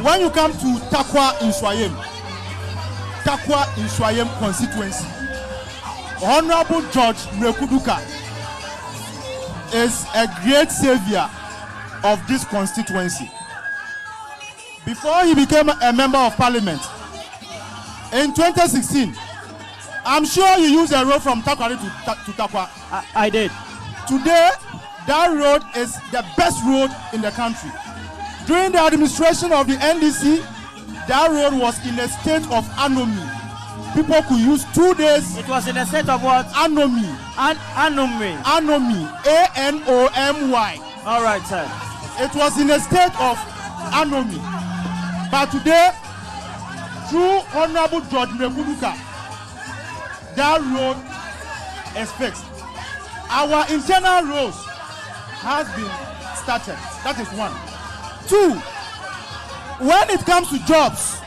when you come to Tarkwa in Swayem constituency, Honorable George Mrekuduka is a great savior of this constituency. Before he became a member of parliament in 2016, I'm sure you used a road from Tarkwa to Tarkwa. I did. Today, that road is the best road in the country. During the administration of the NDC, that road was in a state of anomy. People could use 2 days. It was in a state of what? Anomy. Anomy. Anomy. A-N-O-M-Y. All right, sir. It was in a state of anomy. But today, through Honorable George Mrekuduka, that road is fixed. Our internal roads has been started. That is one. 2, when it comes to jobs,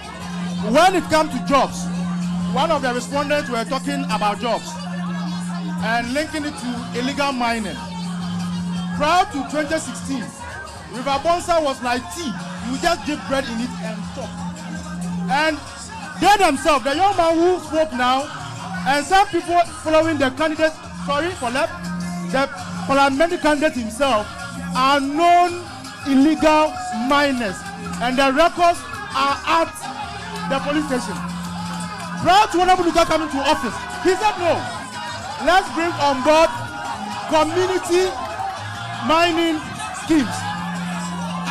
one of the respondents were talking about jobs and linking it to illegal mining. Prior to 2016, River Bonsa was like tea. You just dip bread in it and stop. And they themselves, the young man who spoke now, and some people following the candidate, the parliamentary candidate himself, are known illegal miners, and the records are at the police station. Prior to Honorable Luka coming to office, he said no, let's bring on board community mining schemes.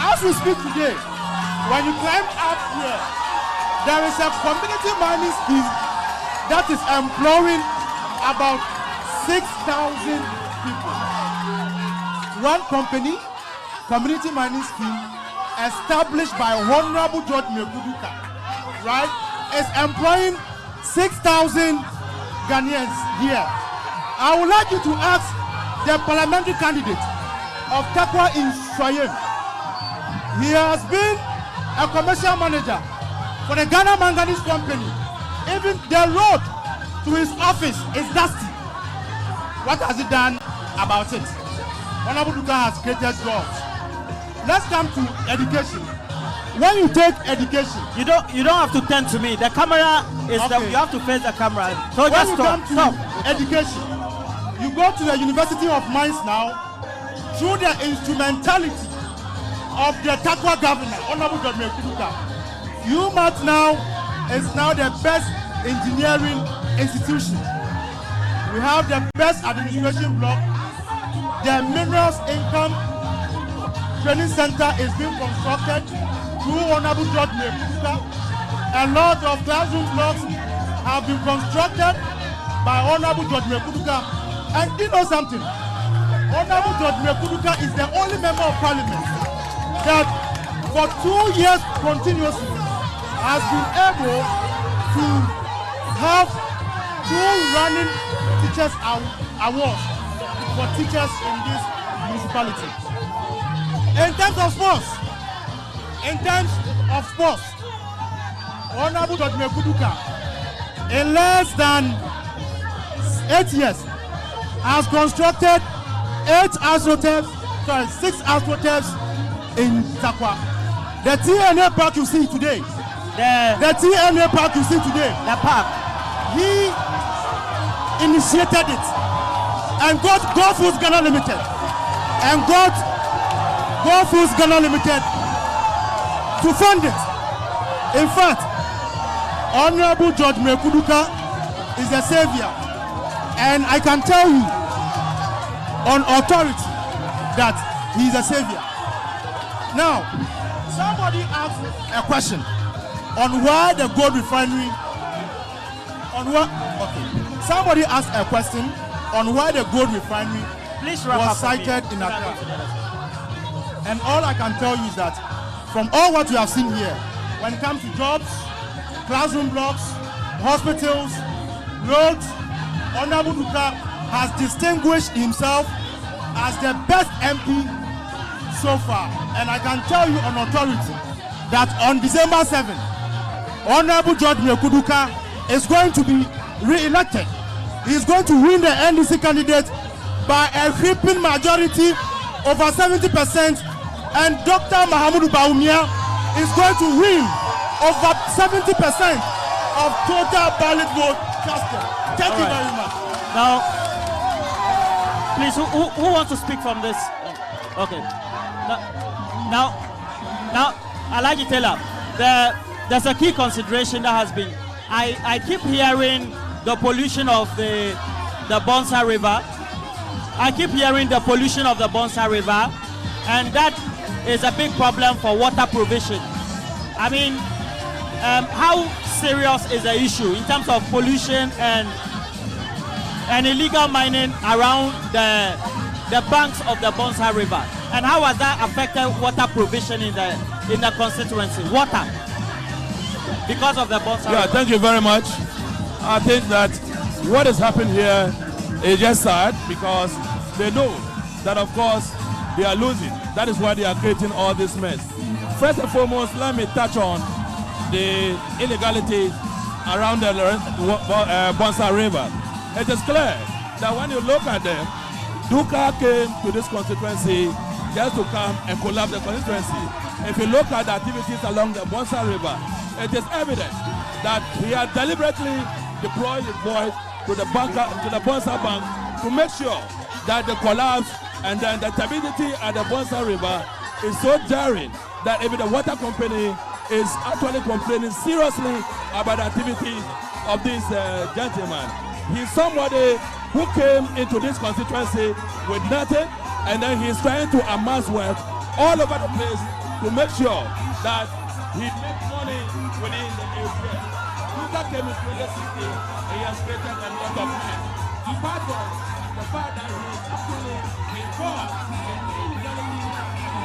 As we speak today, when you climb up here, there is a community mining scheme that is employing about 6,000 people. One company, community mining scheme, established by Honorable George Mrekuduka, right, is employing 6,000 Ghanaians here. I would like you to ask the parliamentary candidate of Tarkwa in Swayem. He has been a commercial manager for the Ghana Manganese Company. Even the road to his office is dusty. What has he done about it? Honorable Duka has created jobs. Let's come to education. When you take education, you don't have to turn to me. The camera is okay. you have to face the camera. So when just you stop. come to education, you go to the University of Mines now through the instrumentality of the Tarkwa governor, Honorable George Mrekuduka. UMAT now is now the best engineering institution. We have the best administration block. The minerals income training center is being constructed through Honorable George Mrekuduka. A lot of classroom blocks have been constructed by Honorable George Mrekuduka. And you know something? Honorable George Mrekuduka is the only member of parliament that for 2 years continuously has been able to have 2 running teachers awards for teachers in this municipality. In terms of sports, Honorable George Mrekuduka, in less than 8 years, has constructed 6 astroturfs in Tarkwa. The TNA park you see today, the park, he initiated it and got Go Foods Ghana Limited to fund it. In fact, Honorable George Mrekuduka is a savior, and I can tell you on authority that he is a savior. Now, somebody asked a question on why the gold refinery, somebody asked a question on why the gold refinery was sited in Accra. And all I can tell you is that from all what you have seen here, when it comes to jobs, classroom blocks, hospitals, roads, Honorable Duka has distinguished himself as the best MP so far. And I can tell you on authority that on December 7th, Honorable George Mrekuduka is going to be re-elected. He is going to win the NDC candidate by a whipping majority over 70%, and Dr. Mahamudu Bawumia is going to win over 70% of total ballot vote casted. Thank you very much. Now, please, who wants to speak from this? Okay. Now, Alaji Taylor, there's a key consideration that has been. I keep hearing the pollution of the Bonsa River. I keep hearing the pollution of the Bonsa River, and that is a big problem for water provision. I mean, how serious is the issue in terms of pollution and illegal mining around the banks of the Bonsa River, and how has that affected water provision in the constituency? Water, because of the Bonsa River. Yeah, thank you very much. I think that what has happened here is just sad because they know that, of course, they are losing. That is why they are creating all this mess. First and foremost, let me touch on the illegality around the Bonsa River. It is clear that when you look at them, Duka came to this constituency just to come and collapse the constituency. If you look at the activities along the Bonsa River, it is evident that he had deliberately deployed his boys to the Bonsa Bank to make sure that the collapse and then the stability at the Bonsa River is so jarring that even the water company is actually complaining seriously about the activities of this gentleman. He's somebody who came into this constituency with nothing, and then he's trying to amass wealth all over the place to make sure that he makes money within the area. Duka came in 2016 and he has created a lot of money. Apart from the fact that he is actually involved in illegality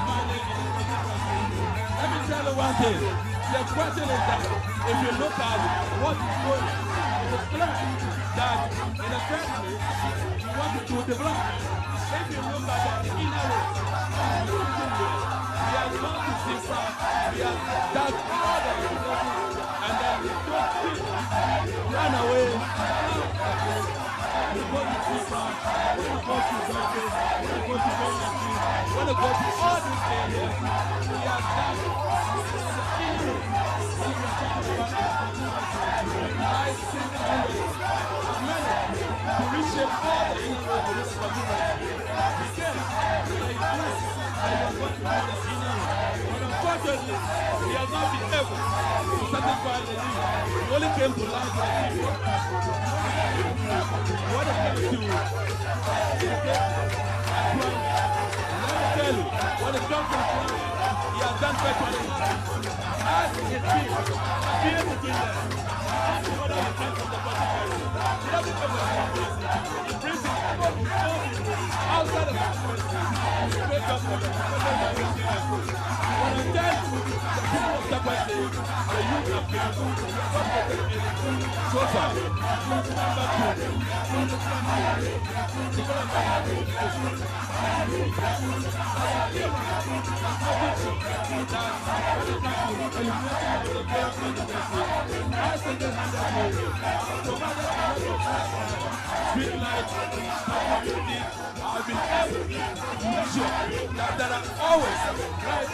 mining in the constituency. Let me tell you one thing. The question is that if you look at what is going on, it is clear that in the first place, you want to develop. If you look at the inner road, he has gone to Sifra, he has dug all the resources, and then he took it, ran away. He goes to Sifra, when he goes to Zante, when he goes to Bongati, when he goes to all these areas, he has done to reshape all the inner road of this community. He came, he blessed, and he was going to do the inner road. But unfortunately, he has not been able to satisfy the need. He only came to lie to the people. What it came to, let me tell you, when it comes to planning, he has done virtually nothing. As it is appear between them, whether he comes from the constituency, he doesn't come from the constituency. He brings it outside of the constituency. He wakes up for the constituency. When I tell you, the people of Tarkwa, the youth of Kenya, so far, street lights, I've been able to make sure that there are always right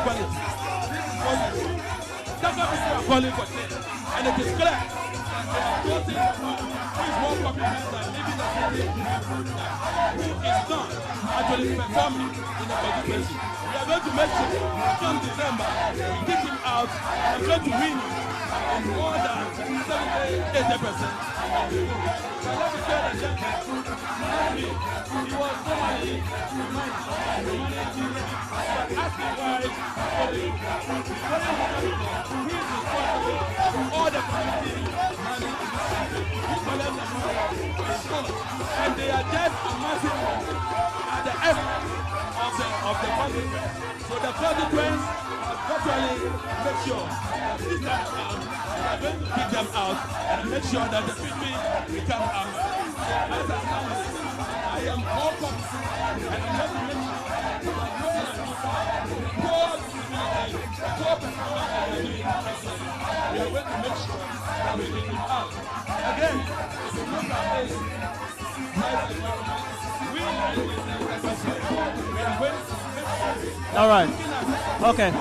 quality. This is what Tarkwa people are calling for change, and it is clear that they are voting who is more competent than living the city, who is not actually performing in the constituency. We are going to make sure come December, we kick him out and going to win in more than 70-80%. But let me tell the gentleman, he was normally but asking why he is responsible for all the community money in this country. He collects the money in school, and they are just amassing at the end of the constituent. So the constituents virtually make sure that this time around we are going to kick them out and make sure that the people become out. So as a journalist, I am more confident and I'm going to make sure that no one poor community, poor people are doing it. We are going to make sure that we kick them out. Again, if you look at this, we are going to all right. Okay.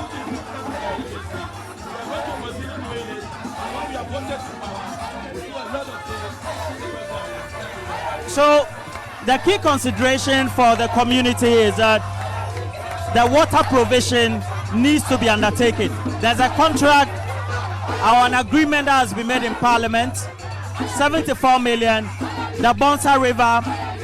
So the key consideration for the community is that the water provision needs to be undertaken. There's a contract or an agreement that has been made in Parliament, 74 million. The Bonsa River,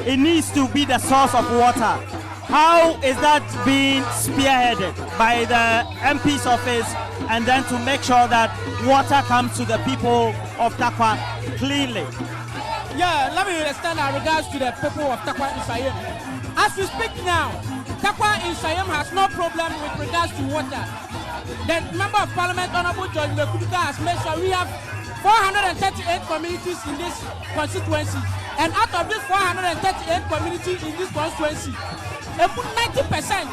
it needs to be the source of water. How is that being spearheaded by the MP's office, and then to make sure that water comes to the people of Tarkwa cleanly? Yeah, let me extend our regards to the people of Tarkwa in Sayem. As we speak now, Tarkwa in Sayem has no problem with regards to water. The Member of Parliament, Honorable George Mekuduka, has made sure we have 438 communities in this constituency. And out of this 438 communities in this constituency, about 90%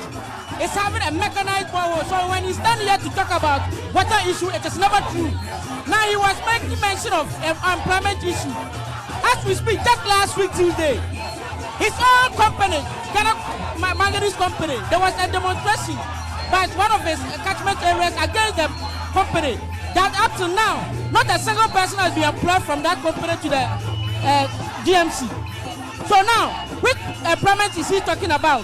is having a mechanized borehole. So when he stand here to talk about water issue, it is never true. Now he was making mention of employment issue. As we speak, just last week Tuesday, his own company, Manganese company, there was a demonstration by one of his catchment areas against the company that up to now, not a single person has been employed from that company to the GMC. So now, which employment is he talking about?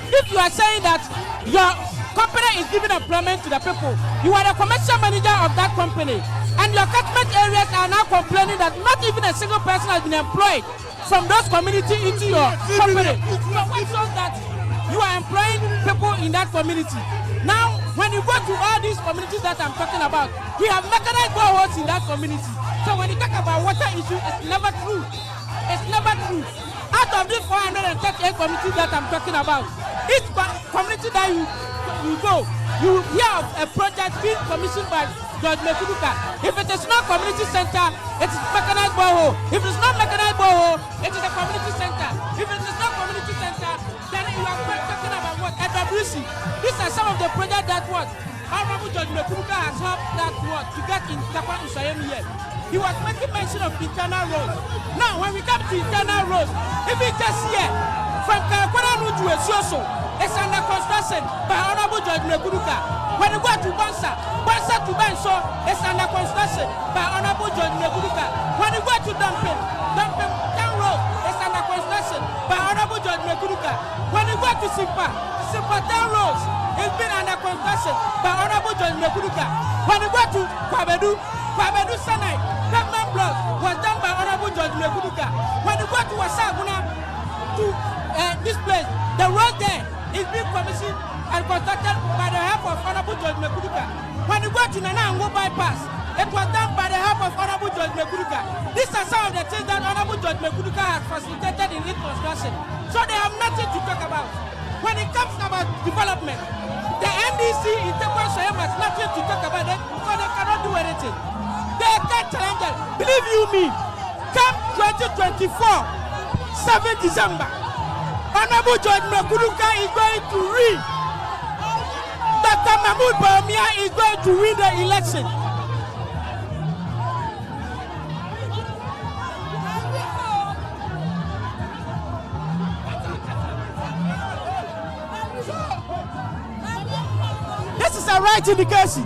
If you are saying that your company is giving employment to the people, you are the commercial manager of that company, and your catchment areas are now complaining that not even a single person has been employed from those communities into your company. So what shows that you are employing people in that community? Now, when you go to all these communities that I'm talking about, we have mechanized boreholes in that community. So when you talk about water issue, it's never true. It's never true. Out of these 438 communities that I'm talking about, each community that you go, you hear of a project being commissioned by George Mekuduka. If it is not community center, it is mechanized borehole. If it is not mechanized borehole, it is a community center. If it is not community center, then you are talking about what? NWC. These are some of the projects that what Honorable George Mekuduka has helped that what to get in Tarkwa Usayem here. He was making mention of internal roads. Now, when we come to internal roads, if we just here from Tarkwa to Esioso, it's under construction by Honorable George Mekuduka. When you go to Bonsa to Benso, it's under construction by Honorable George Mekuduka. When you go to Dumping Town Road, it's under construction by Honorable George Mekuduka. When you go to Simpa Town Roads, it's been under construction by Honorable George Mekuduka. When you go to Kwabedu Sanai, government block was done by Honorable George Mekuduka. When you go to Wasaguna, to this place, the road there is being commissioned and constructed by the help of Honorable George Mekuduka. When you go to Nanango bypass, it was done by the help of Honorable George Mekuduka. These are some of the things that Honorable George Mekuduka has facilitated in his construction. So they have nothing to talk about. When it comes about development, the NDC in Tarkwa has nothing to talk about it because they cannot do anything. They can't challenge it. Believe you me, come 2024, 7 December, Honorable George Mekuduka is going to win. Dr. Mahmoud Bawumia is going to win the election. This is a right indication.